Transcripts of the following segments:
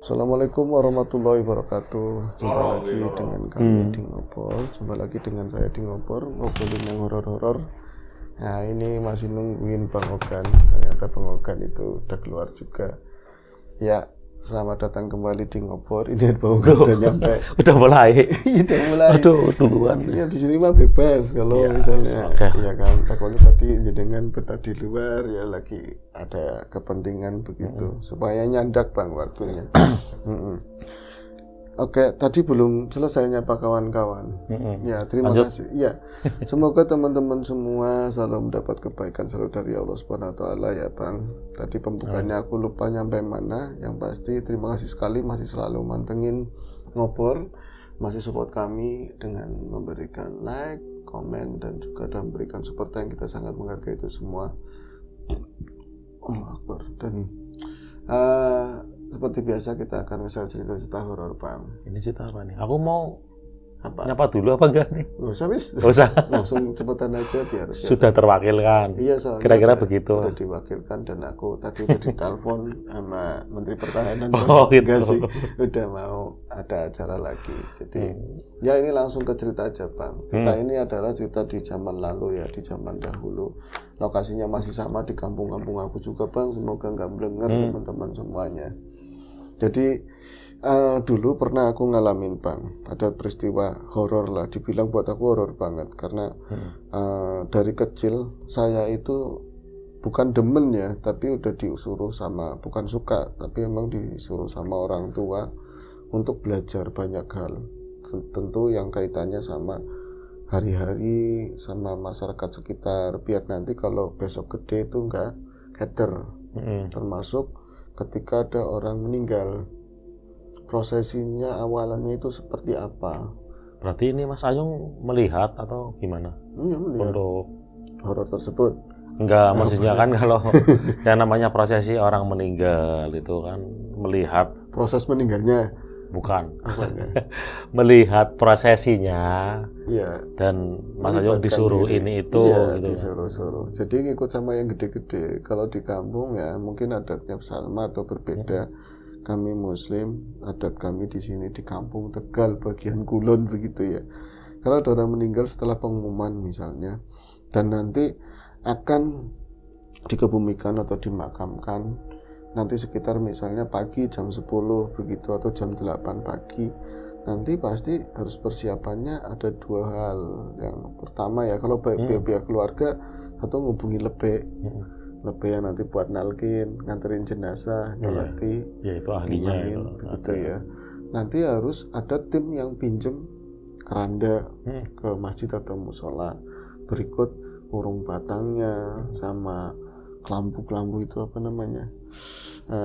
Assalamualaikum warahmatullahi wabarakatuh. Jumpa lagi dengan kami di Ngopor. Jumpa lagi dengan saya di Ngopor, ngobrolin yang horor-horor. Nah, ini masih nungguin Bang Ogan. Ternyata Bang Ogan itu udah keluar juga. Ya, selamat datang kembali di Ngopor. Ini Bang Ogan udah nyampe. Udah mulai. Udah mulai. Aduh, duluan. Ya di sini mah bebas. Kalau ya, misalnya, okay. Ya kan, takutnya tadi jenengan betah di luar, ya lagi ada kepentingan begitu. Supaya nyandak Bang waktunya. Oke, tadi belum selesai nyapa kawan-kawan. Ya, terima kasih. Ya, semoga teman-teman semua selalu mendapat kebaikan selalu dari Allah Subhanahu wa taala ya, Bang. Tadi pembukaannya aku lupa nyampe mana. Yang pasti terima kasih sekali masih selalu mantengin Ngopor, masih support kami dengan memberikan like, komen dan juga memberikan support yang kita sangat menghargai itu semua. Allah Akbar. Dan seperti biasa kita akan nge-share cerita-cerita horor, Bang. Ini cerita apa nih? Aku mau apa? nyapa dulu apa enggak nih? Nggak usah, bis. Nggak usah. Langsung cepetan aja biar sudah terwakilkan. Iya, soalnya kira-kira begitu. Udah diwakilkan dan aku tadi udah ditelepon sama Menteri Pertahanan. Oh, gitu. Enggak sih, udah mau ada acara lagi. Jadi ya ini langsung ke cerita aja, Bang. Cerita ini adalah cerita di zaman lalu ya, di zaman dahulu. Lokasinya masih sama di kampung-kampung aku juga, Bang. Semoga nggak blenger teman-teman semuanya. Jadi dulu pernah aku ngalamin, Bang, ada peristiwa horor lah, dibilang buat aku horor banget karena dari kecil saya itu bukan demen ya, tapi udah disuruh sama, bukan suka, tapi emang disuruh sama orang tua untuk belajar banyak hal, tentu yang kaitannya sama hari-hari, sama masyarakat sekitar, biar nanti kalau besok gede itu enggak keder, termasuk ketika ada orang meninggal. Prosesinya awalannya itu seperti apa? Berarti ini Mas Ayung melihat atau gimana? Iya, melihat untuk horor tersebut. Enggak, maksudnya kan kalau yang namanya prosesi orang meninggal itu kan melihat proses meninggalnya. Bukan. Melihat prosesinya. Iya. Dan Mas Ayung disuruh diri. Ini itu iya, gitu. Disuruh-suruh. Jadi ngikut sama yang gede-gede. Kalau di kampung ya mungkin adatnya sama atau berbeda. Kami Muslim, adat kami di sini di kampung Tegal bagian Kulon begitu ya. Kalau ada orang meninggal setelah pengumuman misalnya, dan nanti akan dikebumikan atau dimakamkan nanti sekitar misalnya pagi jam 10 begitu atau jam 8 pagi. Nanti pasti harus persiapannya ada dua hal. Yang pertama ya kalau pihak keluarga satu ngubungi lebek. Lebih yang nanti buat nalkin, nganterin jenazah, nyolati, ya itu ahlinya itu, begitu ya. Nanti harus ada tim yang pinjem keranda ke masjid atau musola. Berikut urung batangnya sama kelambu itu apa namanya,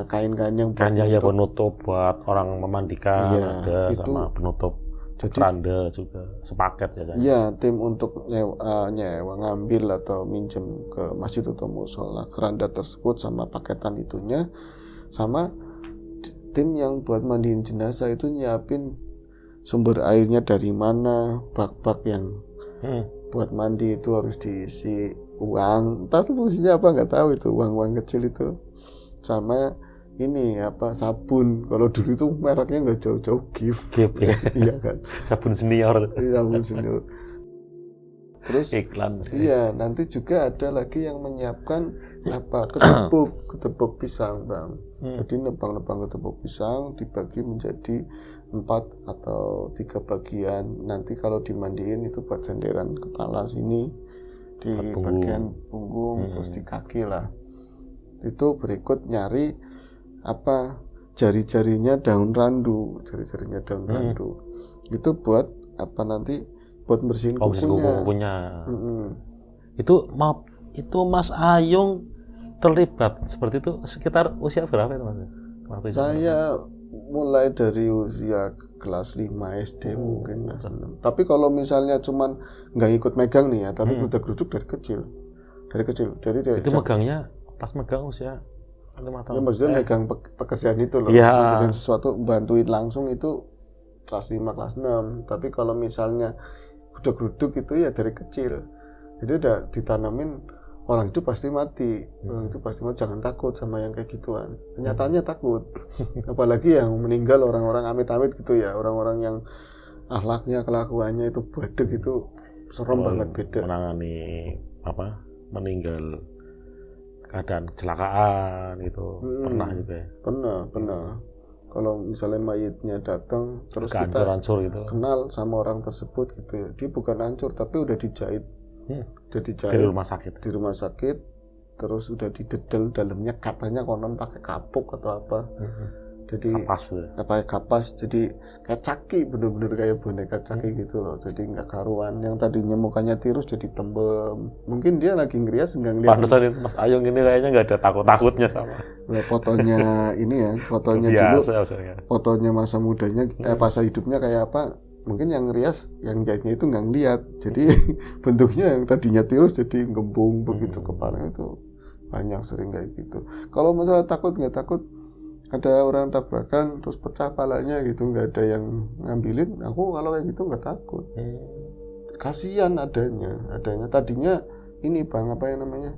kain-kain yang penutup buat orang memandikan, ada itu, sama penutup. Jadi keranda juga sepaket ya kan? Iya, tim untuk nyewa ngambil atau minjem ke masjid atau musola keranda tersebut sama paketan itunya, sama tim yang buat mandiin jenazah itu nyiapin sumber airnya dari mana, bak-bak yang buat mandi itu harus diisi uang, entah itu fungsinya apa nggak tahu, itu uang kecil itu, sama ini apa sabun. Kalau dulu itu mereknya nggak jauh-jauh gift ya. Iya kan, sabun senior. Terus iklan. Iya, nanti juga ada lagi yang menyiapkan apa ketepuk pisang, Bang. Jadi nebang ketepuk pisang dibagi menjadi 4 atau 3 bagian. Nanti kalau dimandiin itu buat senderan kepala sini di bagian punggung, terus di kaki lah. Itu berikut nyari apa jari-jarinya daun randu, randu itu buat apa nanti buat bersihin kukunya. Itu Mas Ayung terlibat seperti itu sekitar usia berapa itu Mas? Saya mulai dari usia kelas 5 SD mungkin. Tapi kalau misalnya cuman nggak ikut megang nih ya, tapi geruduk dari kecil. Jadi itu megangnya pas megang usia 5 tahun. Ya maksudnya megang pekerjaan itu loh, pekerjaan sesuatu, bantuin langsung itu kelas 5, kelas 6. Tapi kalau misalnya geruduk itu ya dari kecil. Jadi udah ditanamin orang itu pasti mati, jangan takut sama yang kayak gituan. Kenyataannya takut, apalagi yang meninggal orang-orang amit-amit gitu ya, orang-orang yang akhlaknya, kelakuannya itu badek itu serem banget, beda. Menangani meninggal keadaan kecelakaan itu pernah juga ya? Pernah. Kalau misalnya mayitnya datang terus kita hancur gitu. Kenal sama orang tersebut gitu ya, dia bukan hancur tapi udah dijahit. Di rumah sakit terus udah didedel dalamnya, katanya konon pakai kapuk atau apa. Jadi pakai kapas, jadi kayak caki, bener-bener kayak boneka caki gitu loh. Jadi nggak karuan, yang tadinya mukanya tirus jadi tembem. Mungkin dia lagi ngerias nggak ngeliat. Pantesan Mas Ayung ini kayaknya nggak ada takut-takutnya sama. Nah, fotonya ini ya, fotonya biasa, dulu fotonya masa mudanya, masa hidupnya kayak apa, mungkin yang ngerias, yang jahitnya itu nggak ngeliat. Jadi bentuknya yang tadinya tirus jadi gembung begitu kepalanya itu. Banyak sering kayak gitu. Kalau masalah takut nggak takut, ada orang tabrakan terus pecah palanya gitu, nggak ada yang ngambilin, aku kalau kayak gitu nggak takut. Kasihan adanya tadinya ini Bang, apa yang namanya,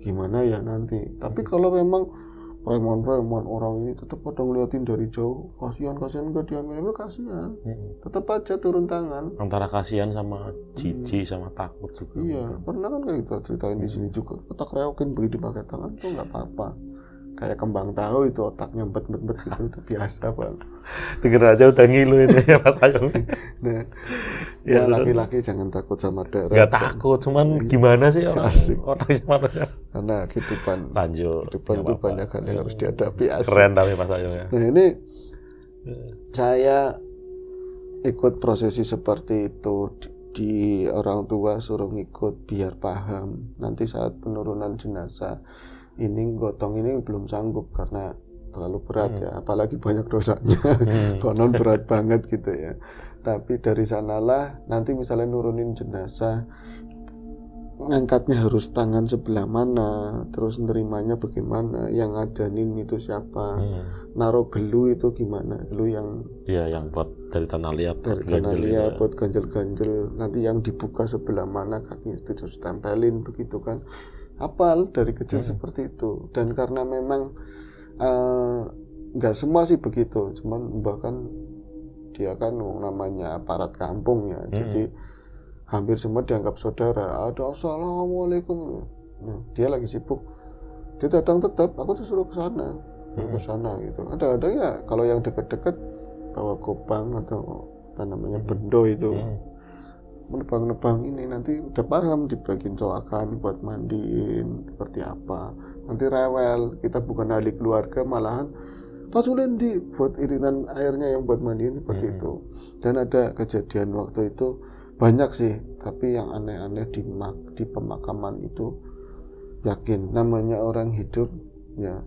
gimana ya nanti. Tapi kalau memang preman orang ini tetap pada ngeliatin dari jauh, kasihan nggak diambil, kasihan, tetap aja turun tangan. Antara kasihan sama jijik sama takut juga. Iya, pernah kan kayak gitu ceritain di sini juga. Otak reokin begitu pakai tangan tuh nggak apa-apa. Kayak kembang tahu itu otaknya bet gitu, itu biasa Bang. Denger aja udah ngilu ini ya Mas Ayung. Nah, ya laki-laki jangan takut sama darah. Nggak takut, cuman gimana sih orangnya manusia. Karena kehidupan itu banyak hal yang harus dihadapi. Asik. Keren tapi Mas Ayung ya. Nah ini saya ikut prosesi seperti itu, di orang tua suruh ngikut biar paham. Nanti saat penurunan jenazah ini gotong ini belum sanggup karena terlalu berat ya, apalagi banyak dosanya. Konon berat banget gitu ya. Tapi dari sanalah nanti misalnya nurunin jenazah, ngangkatnya harus tangan sebelah mana, terus nerimanya bagaimana, yang ngadanin itu siapa, naruh gelu itu gimana, gelu yang buat dari tanah liat, buat ganjel-ganjel, nanti yang dibuka sebelah mana kakinya itu terus tempelin begitu kan. Apal dari kecil seperti itu. Dan karena memang nggak semua sih begitu, cuman bahkan dia kan namanya aparat kampung ya, jadi hampir semua dianggap saudara. Ada assalamualaikum, dia lagi sibuk, dia datang tetap, aku tuh suruh ke sana gitu. Ada ya kalau yang dekat-dekat bawa gopang atau apa namanya bendo itu, menebang ini nanti udah paham dibagiin coakan buat mandiin seperti apa. Nanti rewel, kita bukan ahli keluarga, malahan paculin buat irinan airnya yang buat mandiin seperti itu. Dan ada kejadian waktu itu banyak sih, tapi yang aneh-aneh di pemakaman itu, yakin namanya orang hidup ya,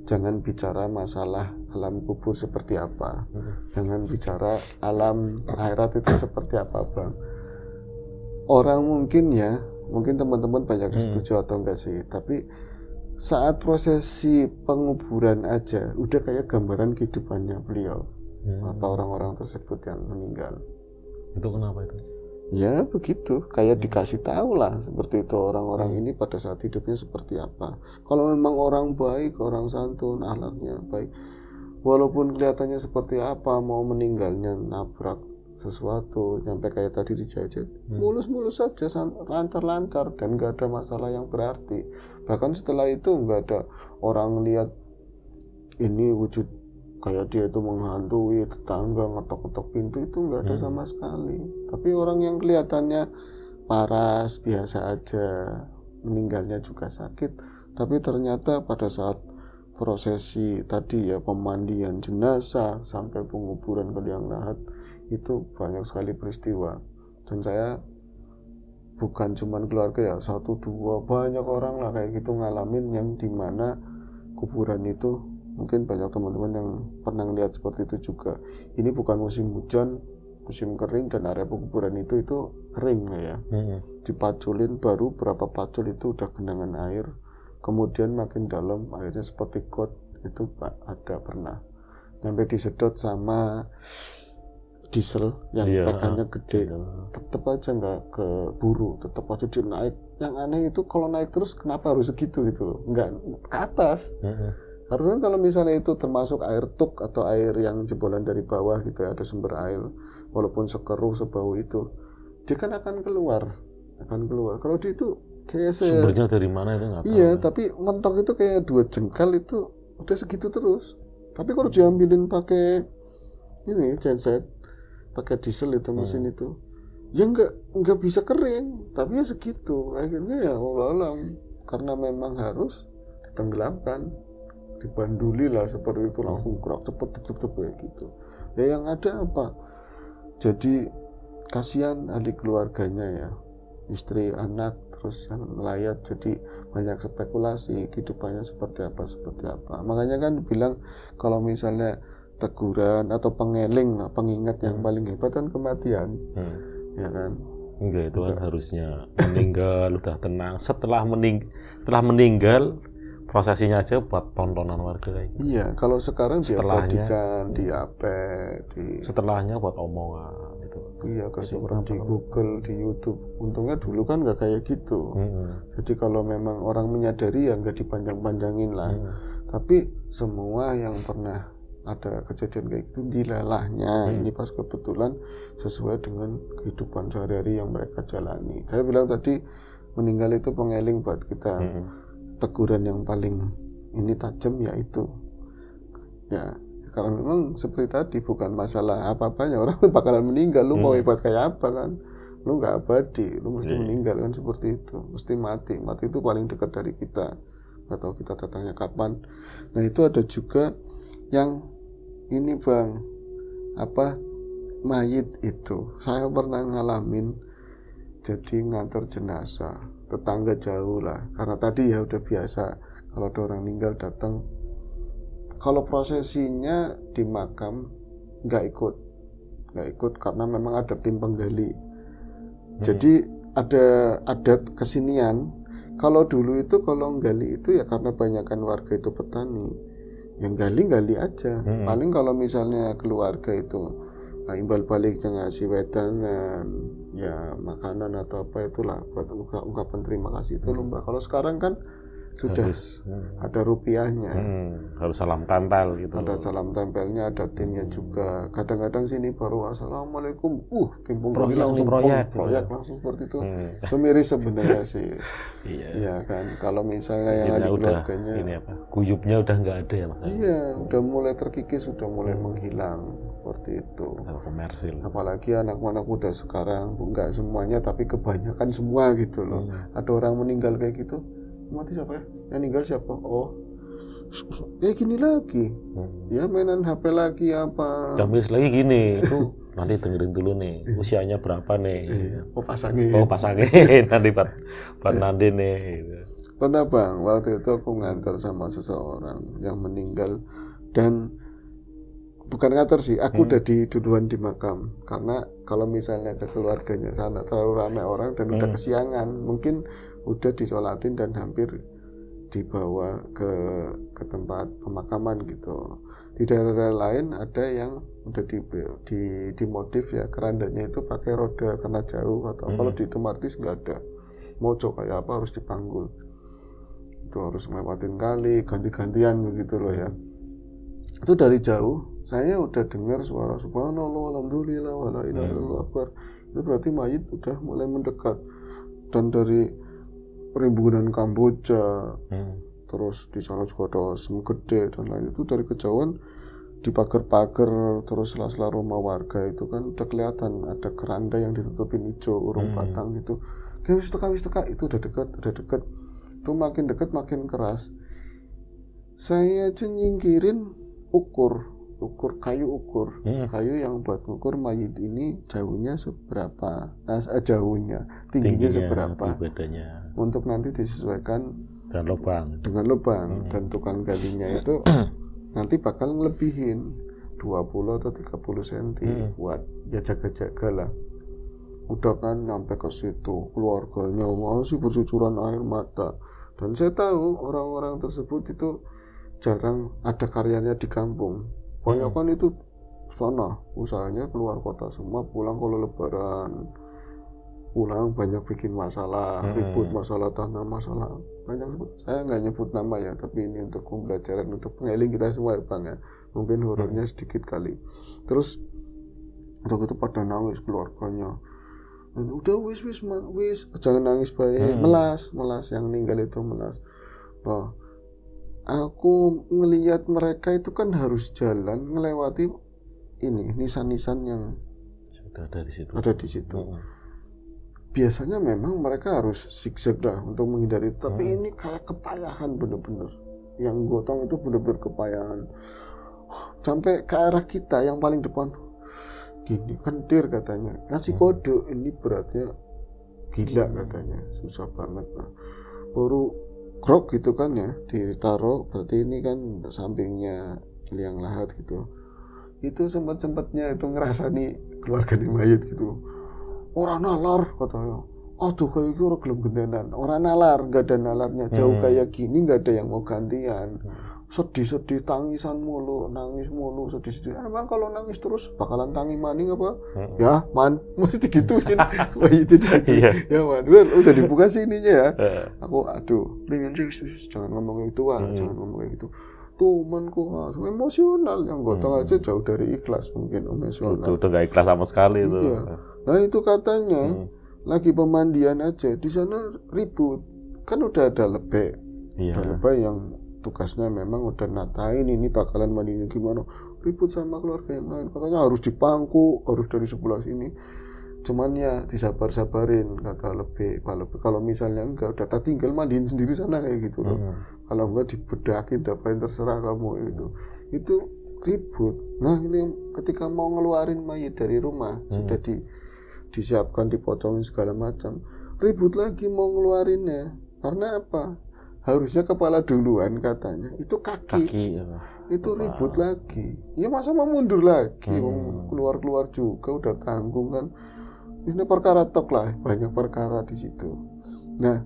jangan bicara masalah alam kubur seperti apa, jangan bicara alam akhirat itu seperti apa Bang. Orang mungkin teman-teman banyak setuju atau enggak sih, tapi saat prosesi penguburan aja udah kayak gambaran kehidupannya beliau, apa orang-orang tersebut yang meninggal. Itu kenapa itu? Ya begitu, kayak dikasih tahu lah seperti itu, orang-orang ini pada saat hidupnya seperti apa. Kalau memang orang baik, orang santun, akhlaknya baik, walaupun kelihatannya seperti apa, mau meninggalnya nabrak sesuatu sampai kayak tadi dijajah, mulus-mulus saja, lancar-lancar, dan nggak ada masalah yang berarti. Bahkan setelah itu nggak ada orang lihat ini wujud kayak dia itu menghantui tetangga, ngetok-ngetok pintu, itu nggak ada sama sekali. Tapi orang yang kelihatannya paras, biasa aja, meninggalnya juga sakit, tapi ternyata pada saat prosesi tadi ya, pemandian jenazah sampai penguburan ke liang lahat, itu banyak sekali peristiwa. Dan saya bukan cuman keluarga ya, 1-2 banyak orang lah kayak gitu ngalamin, yang dimana kuburan itu mungkin banyak teman-teman yang pernah lihat seperti itu juga. Ini bukan musim hujan, musim kering, dan area penguburan itu kering lah ya. Dipaculin, baru berapa pacul itu udah genangan air, kemudian makin dalam airnya seperti got, itu ada pernah sampai disedot sama diesel yang tekannya gede, tetap aja nggak keburu, tetap aja dia naik yang aneh itu kalau naik terus kenapa harus segitu gitu loh, nggak ke atas. Harusnya kalau misalnya itu termasuk air tuk atau air yang jebolan dari bawah gitu ya, ada sumber air, walaupun sekeruh sebau itu, dia kan akan keluar. Kalau dia itu kayak sumbernya dari mana itu nggak tahu. Iya, tapi mentok itu kayak 2 jengkal itu udah segitu terus. Tapi kalau diambilin pakai ini genset, pakai diesel itu mesin itu, ya nggak bisa kering, tapi ya segitu. Akhirnya ya Allah, karena memang harus ditenggelamkan, dibanduli lah seperti itu, langsung gerak cepet kayak gitu. Ya yang ada apa? Jadi kasihan ahli keluarganya ya, istri, anak, terus yang melayat, jadi banyak spekulasi kehidupannya seperti apa. Makanya kan bilang kalau misalnya teguran atau pengeling, pengingat yang paling hebat kan kematian. Ya kan? Enggak, itu kan harusnya meninggal udah tenang. Setelah meninggal prosesinya aja buat tontonan warga kayak gitu. Iya, kalau sekarang diabadikan, setelahnya buat omongan itu. Iya, kesimpan di Google, di YouTube. Untungnya dulu kan nggak kayak gitu. Jadi kalau memang orang menyadari ya nggak dipanjang-panjangin lah. Tapi semua yang pernah ada kejadian kayak gitu dilelahnya ini pas kebetulan sesuai dengan kehidupan sehari-hari yang mereka jalani. Saya bilang tadi meninggal itu pengeling buat kita. Teguran yang paling ini tajam yaitu ya, karena memang seperti tadi bukan masalah apa-apanya, orang bakalan meninggal, lu mau hebat kayak apa kan, lu nggak abadi, lu mesti meninggal kan, seperti itu, mesti mati itu paling dekat dari kita, nggak tahu kita datangnya kapan. Nah itu ada juga yang ini Bang, mayit itu saya pernah ngalamin, jadi ngantar jenazah tetangga jauh lah, karena tadi ya udah biasa kalau ada orang meninggal datang. Kalau prosesinya di makam nggak ikut karena memang ada tim penggali. Jadi ada adat kesinian. Kalau dulu itu kalau nggali itu ya karena banyakkan warga itu petani, yang gali aja. Paling kalau misalnya keluarga itu imbal baliknya ngasih wedangan, ya makanan atau apa itulah buat ungkapan terima kasih itu lumrah. Kalau sekarang kan sudah ada rupiahnya, harus salam tempel gitu. Ada salam tempelnya, ada timnya juga. Kadang-kadang sini baru assalamualaikum, timpung proyek langsung seperti itu. Itu miris sebenarnya sih. Iya kan. Kalau misalnya yang ada keluarganya, ini guyupnya udah nggak ada ya Mas. Iya, udah mulai terkikis, udah mulai menghilang seperti itu. Komersil. Apalagi anak-anak muda sekarang, enggak semuanya tapi kebanyakan semua gitu loh. Ada orang meninggal kayak gitu, mati siapa ya? Yang meninggal siapa? Gini lagi. Ya mainan HP lagi apa? Jamis lagi gini. Itu nanti dengerin dulu nih, usianya berapa nih? Pasangin nanti buat nanti nih. Pernah Bang, waktu itu aku ngantar sama seseorang yang meninggal, dan bukan ngantar sih, aku udah dituduhan di makam. Karena kalau misalnya ke keluarganya sana terlalu ramai orang dan udah kesiangan, mungkin udah disolatin dan hampir dibawa ke tempat pemakaman gitu. Di daerah lain ada yang udah dimodif ya, kerandanya itu pakai roda karena jauh, atau kalau di Temartis nggak ada, mojo kayak apa harus dipanggul, itu harus melewatin kali, ganti-gantian begitu loh ya. Itu dari jauh saya udah dengar suara subhanallah alhamdulillah wala ilaha illallah akbar. Itu berarti mayit udah mulai mendekat, dan dari perimbunan Kamboja, terus di sana juga ada Sem Gede dan lain, itu dari kejauhan di pagar-pagar, terus sela-sela rumah warga itu kan udah kelihatan ada keranda yang ditutupin hijau urung batang gitu. Wis teka itu udah dekat. Itu makin dekat makin keras. Saya aja nyingkirin ukur kayu yang buat ngukur mayit ini jauhnya seberapa, tingginya seberapa, badannya, untuk nanti disesuaikan dengan lubang. Dan tukang galinya itu nanti bakal ngelebihin 20 atau 30 cm buat ya jaga-jaga lah. Udah kan sampai ke situ, keluarganya masih bercucuran air mata, dan saya tahu orang-orang tersebut itu jarang ada karyanya di kampung. Banyak kan itu sana usahanya keluar kota semua, pulang kalau lebaran pulang banyak bikin masalah, ribut masalah tanah, masalah banyak. Saya nggak nyebut nama ya, tapi ini untuk pembelajaran, untuk pengeling kita semua ya Bang ya. Mungkin horornya sedikit kali. Terus waktu itu pada nangis keluarganya. Dan udah wis jangan nangis baik, melas yang meninggal itu melas. Nah, aku ngelihat mereka itu kan harus jalan melewati ini nisan-nisan yang sudah ada di situ. Biasanya memang mereka harus zigzag lah untuk menghindari itu, tapi ini kayak kepayahan bener-bener. Yang gotong itu bener-bener kepayahan. Sampai ke arah kita yang paling depan. Gini, kentir katanya. Kasih kode, ini beratnya gila katanya. Susah banget. Nah, baru krok gitu kan ya, ditaruh, berarti ini kan sampingnya liang lahat gitu. Itu sempat-sempatnya itu ngerasani keluarga di mayat gitu. Orang nalar katanya. Aduh kayak gitu orang gelem gentenan. Orang nalar, gak ada nalarnya. Jauh kayak gini gak ada yang mau gantian. Sedih-sedih, tangisan mulu, nangis mulu, sedih-sedih. Emang kalau nangis terus bakalan tangi maning apa? Ya man, mesti digituin. Wah itu digituin. Ya man, udah dibuka sininya ya. Aku aduh, jangan ngomong itu jangan ngomong kayak gitu. Temanku langsung emosional, yang gotong aja jauh dari ikhlas mungkin emosional. Udah gak ikhlas sama sekali itu. Iya. Nah itu katanya lagi pemandian aja di sana ribut, kan udah ada lebek, ada lebek yang tugasnya memang udah natain ini bakalan mandinya gimana, ribut sama keluarga yang lain, katanya harus dipangku, harus dari sebelah sini. Cuman ya disabar-sabarin kata lebek, kalau misalnya enggak udah tinggal mandiin sendiri sana kayak gitu loh. Kalau enggak dibedakin, dapain terserah kamu itu ribut. Nah ini ketika mau ngeluarin mayat dari rumah sudah disiapkan, dipocongin segala macam, ribut lagi mau ngeluarinnya. Karena apa? Harusnya kepala duluan katanya, itu kaki itu ribut lagi. Ya masa mau mundur lagi, keluar juga udah tanggung kan. Ini perkara tok lah, banyak perkara di situ. Nah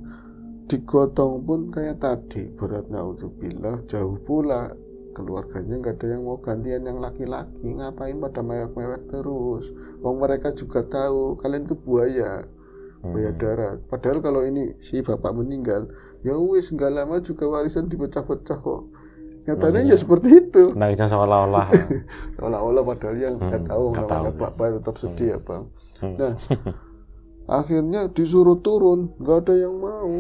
digotong pun kayak tadi, berat naudzubillah, jauh pula keluarganya nggak ada yang mau gantian yang laki-laki. Ngapain pada mewek-mewek terus? Wong mereka juga tahu kalian itu buaya darat. Padahal kalau ini si bapak meninggal, ya wis nggak lama juga warisan dipecah-pecah kok. Nyatanya ya seperti itu. Nangisnya seolah-olah padahal yang nggak tahu namanya bapak tetap sedih ya Bang. Nah akhirnya disuruh turun, nggak ada yang mau.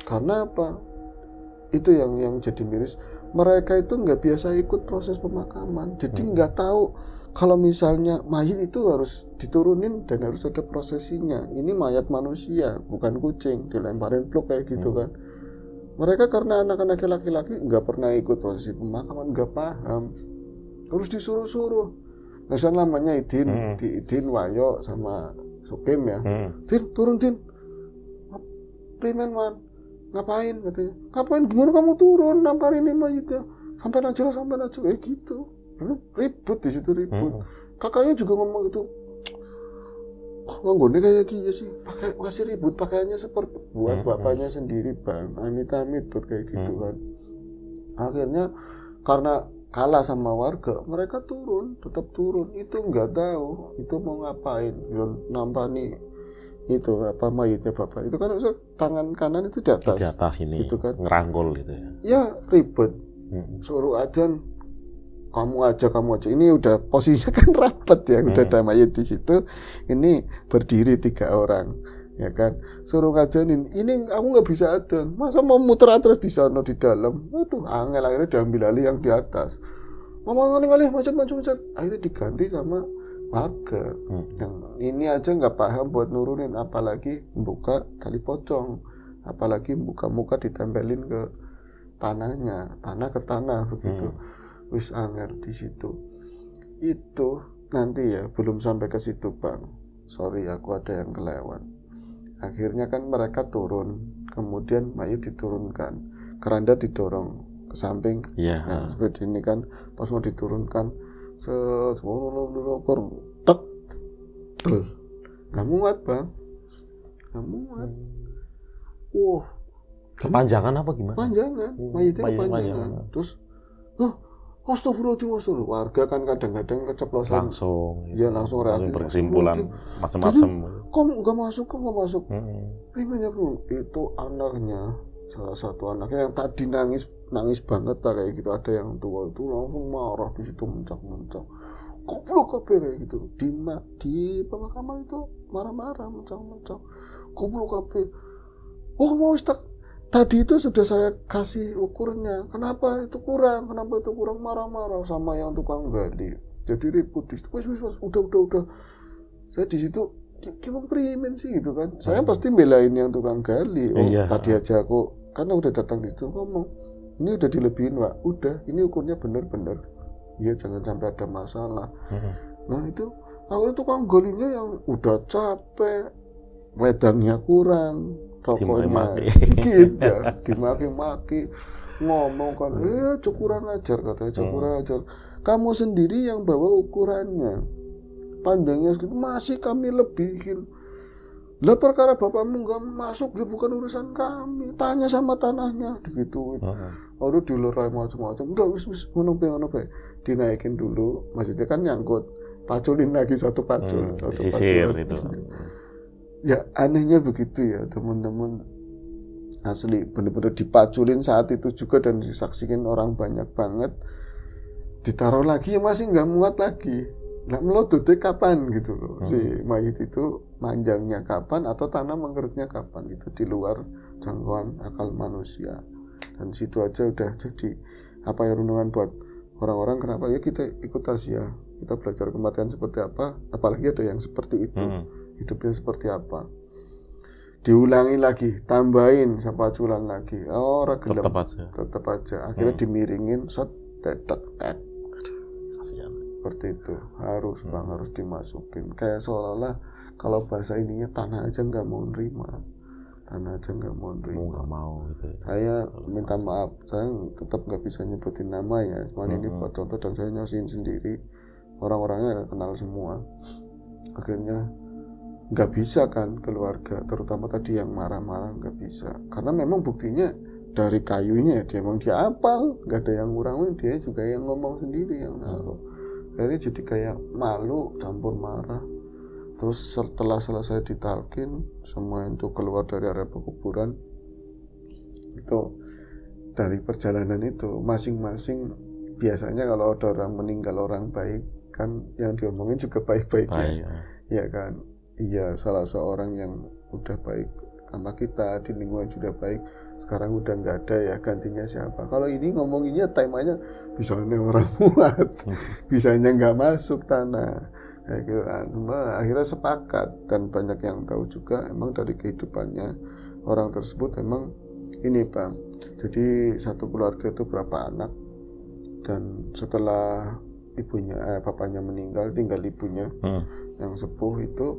Karena apa? Itu yang jadi miris. Mereka itu nggak biasa ikut proses pemakaman, jadi nggak tahu kalau misalnya mayat itu harus diturunin dan harus ada prosesinya. Ini mayat manusia, bukan kucing, dilemparin pluk kayak gitu kan. Mereka karena anak-anak laki-laki nggak pernah ikut prosesi pemakaman, nggak paham, harus disuruh-suruh. Misalnya namanya Idin, Wayo sama Sukim ya. Din, turun Din. Primen man. Ngapain katanya? Ngapain? Gimana kamu turun namparin ini mayitnya? Sampai aja kayak gitu. Ribut di situ ribut. Kakaknya juga ngomong gitu. Nganggone kayak gini sih. Masih ribut pakaiannya seperti buat bapaknya sendiri Bang. Amit-amit buat kayak gitu kan. Akhirnya karena kalah sama warga, mereka tetap turun. Itu nggak tahu itu mau ngapain. Nampani itu apa mayitnya bapak itu kan tangan kanan itu di atas ini itu kan ngerangkul gitu ya ribet. Suruh adzan kamu aja ini udah posisinya kan rapat ya, udah ada mayit di situ, ini berdiri 3 orang ya kan, suruh ngajanin ini aku nggak bisa adzan, masa mau muter atas di sana di dalam, aduh angel. Akhirnya diambil alih yang di atas, ngomong macet, akhirnya diganti sama warga. Yang ini aja nggak paham buat nurunin, apalagi buka tali pocong, apalagi buka muka ditempelin ke tanah ke tanah begitu. Wis angel di situ. Itu nanti ya belum sampai ke situ Bang. Sorry aku ada yang kelewat. Akhirnya kan mereka turun, kemudian mayat diturunkan, keranda didorong ke samping. Nah seperti ini kan, pas mau diturunkan nggak muat Bang, nggak muat. Kepanjangan apa gimana? Mayitnya kepanjangan. Terus astagfirullahaladzim. Warga kan kadang-kadang keceplosan langsung reaksi berkesimpulan macam-macam. kok nggak masuk. Primanya bro, itu anaknya, salah satu anaknya yang tadi nangis banget lah kayak gitu, ada yang tua itu langsung marah di situ, mencak goblok kabeh kayak gitu, di pemakaman itu marah-marah, mencak goblok kabeh. Oh mau tadi itu sudah saya kasih ukurnya, kenapa itu kurang, marah-marah sama yang tukang gali, jadi ribut di situ. Wis udah saya di situ gimana primen sih gitu kan, saya pasti belain yang tukang gali. Tadi aja aku karena udah datang di situ ngomong, ini udah dilebihin Pak, udah ini ukurnya bener-bener ya, jangan sampai ada masalah. Nah itu akhirnya tukang galinya yang udah capek, wedangnya kurang, rokoknya dikit ya, dimaki-maki, ngomong kan, kurang ajar katanya, kurang ajar. Kamu sendiri yang bawa ukurannya, panjangnya segitu masih kami lebihin. Lah perkara bapakmu nggak masuk, ya bukan urusan kami, tanya sama tanahnya, digituin. Lalu dilerai macam-macam, udah wis ngono pe, dinaikin dulu, maksudnya kan nyangkut, paculin lagi satu pacul, sisir itu. Ya anehnya begitu ya teman-teman, asli bener-bener dipaculin saat itu juga dan disaksikan orang banyak banget, ditaruh lagi ya masih nggak muat lagi. Nah melodotnya kapan gitu loh, si mayit itu manjangnya kapan atau tanah mengerutnya kapan, itu di luar jangkauan akal manusia. Dan situ aja udah jadi apa ya, renungan buat orang-orang, kenapa ya kita ikut Asia, kita belajar kematian seperti apa, apalagi ada yang seperti itu, hidupnya seperti apa, diulangi lagi, tambahin sapaculan lagi, orang gelem tetap aja akhirnya dimiringin tetek kasihan. Seperti itu harus dimasukin, kayak seolah-olah kalau bahasa ininya tanah aja nggak mau nerima nggak mau gitu. Saya minta maaf, saya tetap nggak bisa nyebutin nama ya, cuman ini buat contoh dan saya nyasihin sendiri, orang-orangnya kenal semua. Akhirnya nggak bisa kan keluarga, terutama tadi yang marah-marah, nggak bisa karena memang buktinya dari kayunya dia emang dia apal, nggak ada yang ngurangin, dia juga yang ngomong sendiri yang naruh. Akhirnya jadi kayak malu campur marah. Terus setelah selesai ditalkin, semua itu keluar dari area pekuburan, itu dari perjalanan itu masing-masing, biasanya kalau ada orang meninggal, orang baik kan yang diomongin juga baik-baiknya, ya kan, iya, salah seorang yang udah baik sama kita di lingkungan sudah baik, sekarang udah nggak ada ya, gantinya siapa. Kalau ini ngomonginnya temanya bisanya orang muat, bisanya nggak masuk tanah kayak gitu. Akhirnya sepakat dan banyak yang tahu juga emang dari kehidupannya orang tersebut emang ini Bang, jadi satu keluarga itu berapa anak, dan setelah bapaknya meninggal, tinggal ibunya yang sepuh itu,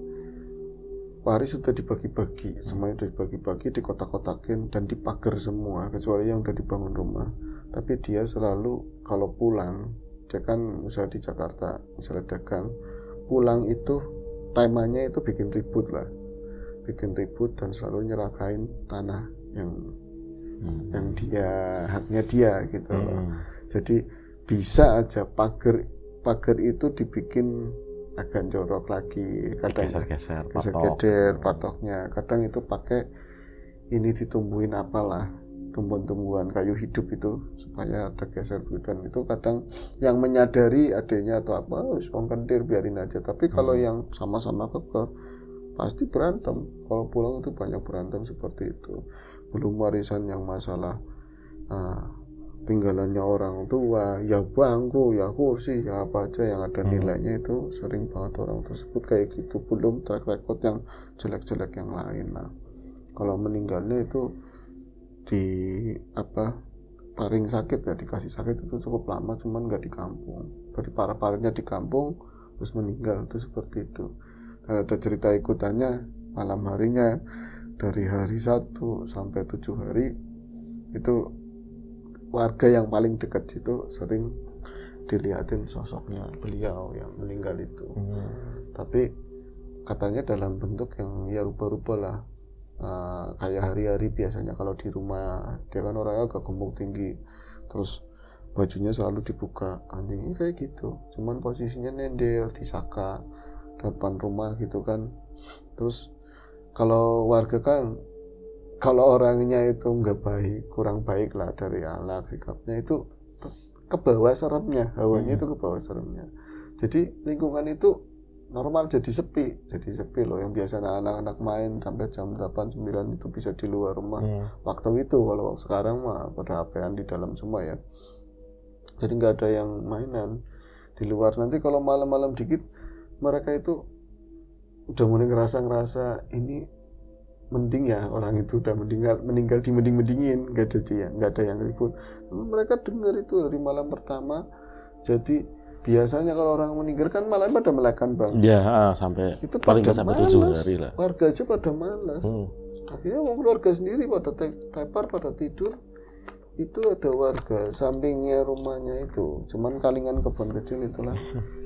waris sudah dibagi-bagi, semuanya sudah dibagi-bagi, dikotak-kotakin dan dipagar semua kecuali yang udah dibangun rumah. Tapi dia selalu kalau pulang, dia kan usaha di Jakarta, misalnya dagang, pulang itu temanya itu bikin ribut dan selalu nyerakain tanah yang dia haknya dia gitu loh. Jadi bisa aja pagar itu dibikin agak jorok lagi, kadang geser patoknya, kadang itu pakai ini ditumbuhin apalah, tumbuhan-tumbuhan kayu hidup itu supaya ada geser dan itu kadang yang menyadari adanya atau apa, wong kentir biarin aja. Tapi kalau yang sama-sama kekeh pasti berantem. Kalau pulang itu banyak berantem seperti itu. Belum warisan yang masalah tinggalannya orang tua, ya bangku, ya kursi, ya apa aja yang ada nilainya, itu sering banget orang tersebut kayak gitu. Belum track record yang jelek-jelek yang lain. Nah, kalau meninggalnya itu paling sakit ya, dikasih sakit itu cukup lama, cuman nggak di kampung. Dari parah-parahnya di kampung terus meninggal itu seperti itu. Dan ada cerita ikutannya malam harinya, dari hari 1 sampai 7 hari itu warga yang paling dekat situ sering dilihatin sosoknya beliau yang meninggal itu. Tapi katanya dalam bentuk yang ya rupa-rupa lah, kayak hari-hari biasanya kalau di rumah. Dia kan orangnya agak gemuk tinggi, terus bajunya selalu dibuka, anjingnya kayak gitu, cuman posisinya nendel di saka depan rumah gitu kan, Terus kalau warga kan, kalau orangnya itu nggak baik, kurang baik lah dari akhlak sikapnya, itu ke bawah seremnya, hawanya itu ke bawah seremnya. Jadi lingkungan itu normal jadi sepi loh. Yang biasa anak-anak main sampai jam 8-9 itu bisa di luar rumah waktu itu. Kalau sekarang mah pada HP-an di dalam semua ya, jadi nggak ada yang mainan di luar. Nanti kalau malam-malam dikit mereka itu udah mulai ngerasa ini mending ya, orang itu udah meninggal di mending-mendingin, nggak ada yang ribut. Mereka dengar itu dari malam pertama. Jadi biasanya kalau orang meninggal kan malam pada melekan bang. Ya, sampai itu paling nggak sampai 7 malas. hari lah. Warga aja pada malas. Akhirnya keluarga sendiri pada tepar, pada tidur. Itu ada warga sampingnya rumahnya itu, cuman kalingan kebun kecil itulah.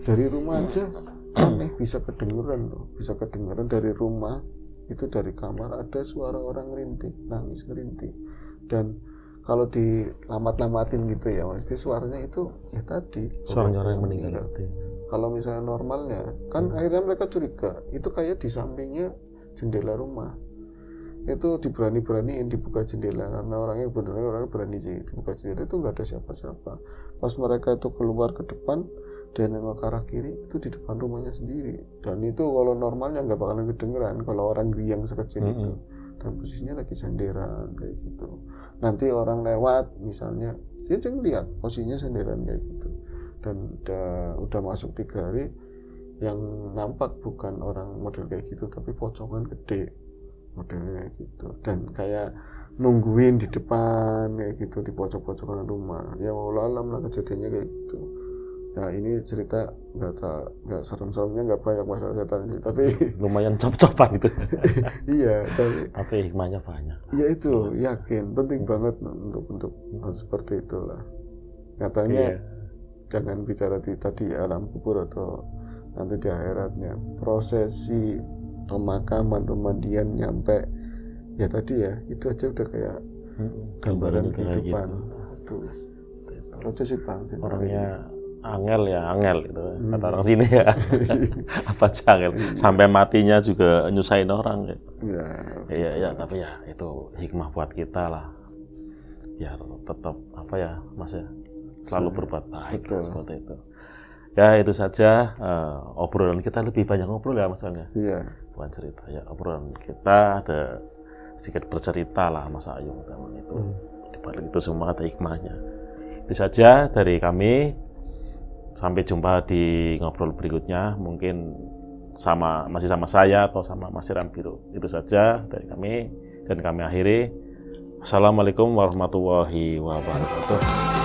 Dari rumah aja aneh bisa kedengeran loh, bisa kedengeran dari rumah. Itu dari kamar ada suara orang ngerintih, nangis ngerintih. Dan kalau dilamat-lamatin gitu ya, mesti suaranya itu ya tadi suaranya orang yang meninggal. Kalau misalnya normalnya kan akhirnya mereka curiga itu kayak di sampingnya jendela rumah. Itu diberani-beraniin dibuka jendela karena orangnya berani sih, dibuka jendela itu nggak ada siapa-siapa. Pas mereka itu keluar ke depan dan nengok ke arah kiri, itu di depan rumahnya sendiri. Dan itu kalau normalnya nggak bakalan kedengeran kalau orang yang sekecil itu. Dan posisinya lagi senderan kayak gitu. Nanti orang lewat misalnya, dia jangan lihat posisinya senderan kayak gitu. Dan udah masuk 3 hari, yang nampak bukan orang model kayak gitu, tapi pocongan gede modelnya gitu. Dan kayak nungguin di depan kayak gitu di pojok-pojokan rumah. Ya wallah alam lah kejadiannya kayak gitu. Ya ini cerita nggak serem-seremnya, nggak banyak masalah setan sih, tapi lumayan cop-copan gitu. Iya, tapi hikmahnya banyak. Ya itu yakin penting banget untuk hal seperti itulah. Nyatanya jangan bicara di tadi alam kubur atau nanti di akhiratnya, prosesi pemakaman, pemandian nyampe ya tadi ya, itu aja udah kayak gambaran kehidupan gitu. Itu aja sih bang. Orangnya angel itu kata orang sini ya. Apa aja angel, sampai matinya juga nyusahin orang ya. Tapi ya itu hikmah buat kita lah, biar tetap Mas ya, selalu berbuat baik seperti itu. Ya itu saja obrolan kita, lebih banyak ngobrol ya Mas ya. Iya. Bukan cerita ya, obrolan kita ada sedikit bercerita lah Mas Ayu teman itu. Di balik itu semua ada hikmahnya. Itu saja dari kami. Sampai jumpa di ngobrol berikutnya, mungkin masih sama saya atau sama Mas Iram Biru. Itu saja dari kami, dan kami akhiri. Assalamualaikum warahmatullahi wabarakatuh.